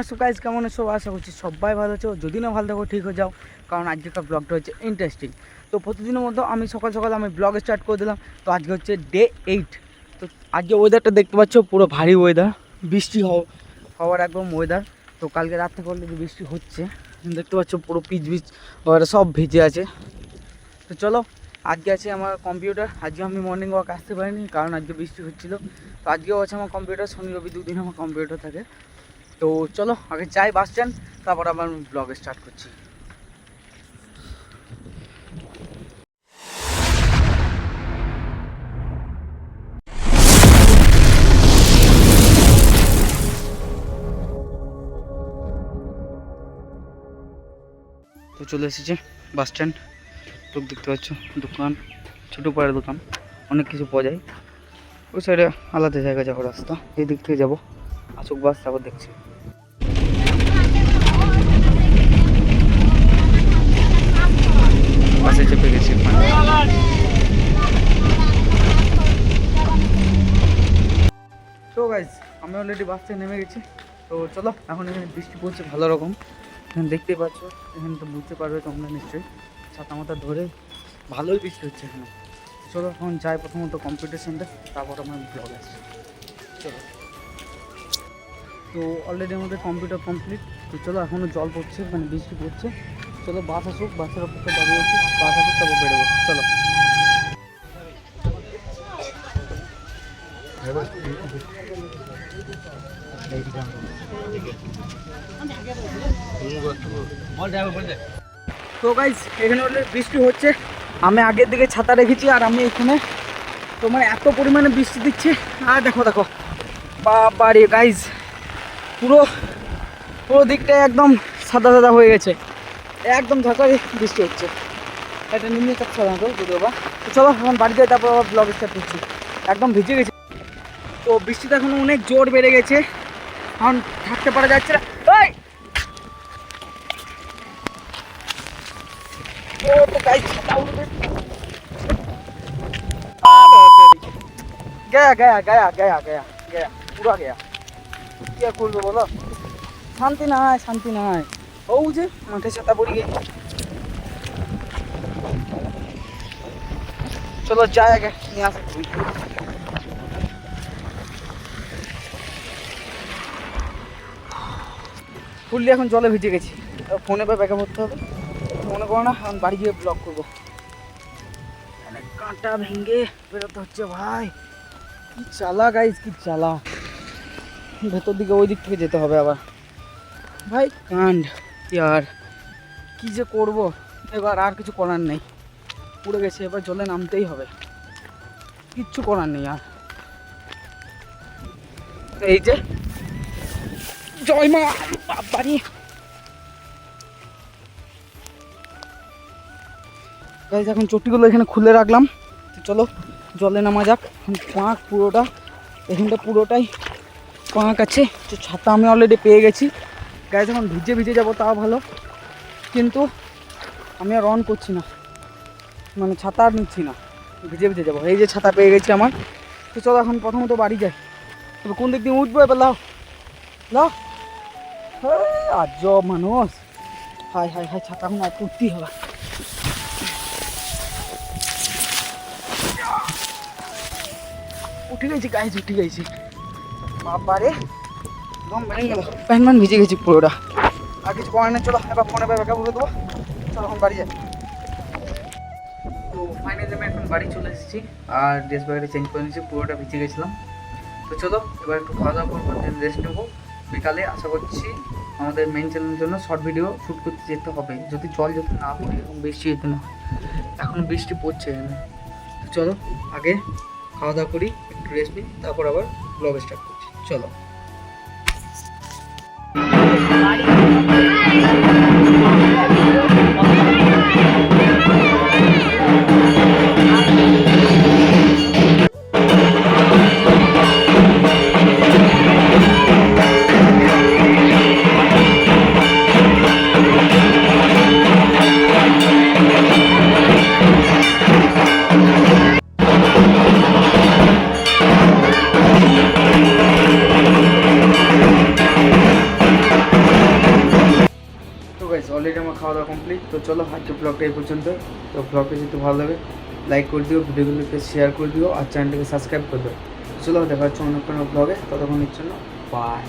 আছো গাইস, কেমন আছো? আশা করছি সবাই ভালো আছো। যদি না ভালো থাকো ঠিক হয়ে যাও, কারণ আজকের ব্লগটা হচ্ছে ইন্টারেস্টিং। তো প্রতিদিনের মতো আমি সকাল সকাল ব্লগ স্টার্ট করে দিলাম। তো আজকে হচ্ছে ডে 8। তো আজকে ওয়েদারটা দেখতে পাচ্ছ, পুরো ভারী ওয়েদার, বৃষ্টি হওয়ার একদম ওয়েদার। তো কালকে রাত থেকে অলরেডি বৃষ্টি হচ্ছে, দেখতে পাচ্ছ পুরো পিচ ওরা সব ভিজে আছে। তো চলো, আজকে আছে আমার কম্পিউটার। আজকে আমি মর্নিং ওয়াক আসতে পারিনি, কারণ আজকে বৃষ্টি হচ্ছিলো। তো আজকেও আছে আমার কম্পিউটার, শনি রবি দুদিন আমার কম্পিউটার থাকে। তো চলো আগে যাই বাস স্ট্যান্ড, তারপর আবার ব্লগ স্টার্ট করছি। তো চলে এসেছে বাস স্ট্যান্ড। লোক দেখতে পাচ্ছ, দোকান, ছোটো পাড়ার দোকান, অনেক কিছু পাওয়া যায়। ওই সাইডে আলাদা জায়গা যাবো, রাস্তা এই দিক থেকে যাবো। আসুক বাস, তারপর দেখছি। বাসে চেপে গেছি। তো গাইজ, আমি অলরেডি বাস থেকে নেমে গেছি। তো চলো, এখন এখানে বৃষ্টি পড়ছে ভালো রকম, এখানে দেখতেই পাচ্ছ। এখানে তো বুঝতে পারবে তোমরা নিশ্চয়ই, ছাতা মাথা ধরে ভালোই বৃষ্টি হচ্ছে এখানে। চলো এখন যাই প্রথমত কম্পিউটার সেন্টার, তারপর আমার ব্লগ আসছে। চলো, তো অলরেডি আমাদের কম্পিউটার কমপ্লিট। তো চলো, এখনও জল পড়ছে, মানে বৃষ্টি পড়ছে। চলো বাস আসুক, বাসের অপেক্ষা দাঁড়িয়ে আছি, বাস আসুক তারপর বেরোবো। চলো। তো গাইজ, এখানে অলরেডি বৃষ্টি হচ্ছে। আমি আগের দিকে ছাতা রেখেছি, আর আমি এখানে তো মানে এত পরিমাণে বৃষ্টি দিচ্ছে। আর দেখো দেখো, বাবারে গাইজ, পুরো পুরো দিকটা একদম সাদা সাদা হয়ে গেছে, একদম ঝাঁকারে বৃষ্টি হচ্ছে। এটা নিম্নচাপ সাধারণত যদিও বা। তো চলো এখন বাড়ি যাই, তারপর আবার ব্লগ স্টার্ট করছি। একদম ভিজে গেছে। তো বৃষ্টিটা এখন অনেক জোর বেড়ে গেছে, এখন থাকতে পারা যাচ্ছে না। गया गया गया गया गया गया पूरा गया। क्या করবো বলো, শান্তি নাই শান্তি নাই। ও যে মাঠে ছাতা পড়ে গেছে। চলো যাই আগে নিয়ে আসি। ফুললি এখন জলে ভিজে গেছি, ফোনে বা ব্যাকআপ করতে হবে। মনে করো না, এখন বাড়ি গিয়ে ব্লগ করবো। কাঁটা ভেঙে বেরোতে হচ্ছে ভাই, কি চালা গাইজ, কি চালা। ভেতর দিকে ওই দিক থেকে যেতে হবে আবার ভাই, কাণ্ড আর কি যে করব। এবার আর কিছু করার নেই, পুড়ে গেছে, এবার জলে নামতেই হবে, কিচ্ছু করার নেই আর। এই যে জয় মা বাড়ি গাইজ, এখন চটিগুলো এখানে খুলে রাখলাম। চলো জলে নামা যাক। পাঁক পুরোটা, এখানটা পুরোটাই পাঁক আছে। তো ছাতা আমি অলরেডি পেয়ে গেছি গাইজ, এখন ভিজে ভিজে যাবো তাও ভালো, কিন্তু আমি আর অন করছি না, মানে ছাতা আর নিচ্ছি না, ভিজে ভিজে যাবো। এই যে ছাতা পেয়ে গেছি আমার। তো চলো এখন প্রথমত বাড়ি যাই। তবে কোন দিক দিয়ে উঠবো এবার, লাও লাও। আজব মানুষ, হাই হাই হাই, ছাতা এখন আর উঠতেই হবে। উঠে গেছি গাইজ, উঠে গেছি। বাবারে একদম বেড়ে গেল, প্যান্ট ম্যান ভিজে গেছি পুরোটা। আর কিছু করার নেই, চলো এবার ফোনে ব্যাকআপ করে দেবো। চলো এখন বাড়ি যাই। তো ফাইনালি আমি এখন বাড়ি চলে এসেছি, আর ড্রেস ব্যাগটা চেঞ্জ করে নিয়েছি, পুরোটা ভিজে গেছিলাম। তো চলো এবার একটু খাওয়া দাওয়া করবো, দেন রেস্ট নেবো। বিকালে আশা করছি আমাদের মেইন চ্যানেলের জন্য শর্ট ভিডিও শ্যুট করতে যেতে হবে, যদি জল যেতে না পড়ে এবং বৃষ্টি যেতে না হয়। এখন বৃষ্টি পড়ছে এখানে। তো চলো আগে খাওয়া দাওয়া করি, একটু রেস্ট নিই, তারপর আবার ব্লগ স্টার্ট করছি। চলো। গাইস অলরেডি আমার খাওয়া দাওয়া কমপ্লিট। তো চলো আজকে ব্লগটা এই পর্যন্ত। তো ব্লগটা যদি ভালো লাগে লাইক করে দিও, ভিডিওগুলোকে শেয়ার করে দিও আর চ্যানেলটাকে সাবস্ক্রাইব করে দিও। চলো দেখা হচ্ছে অন্য কোনো ব্লগে, ততক্ষণের জন্য বাই।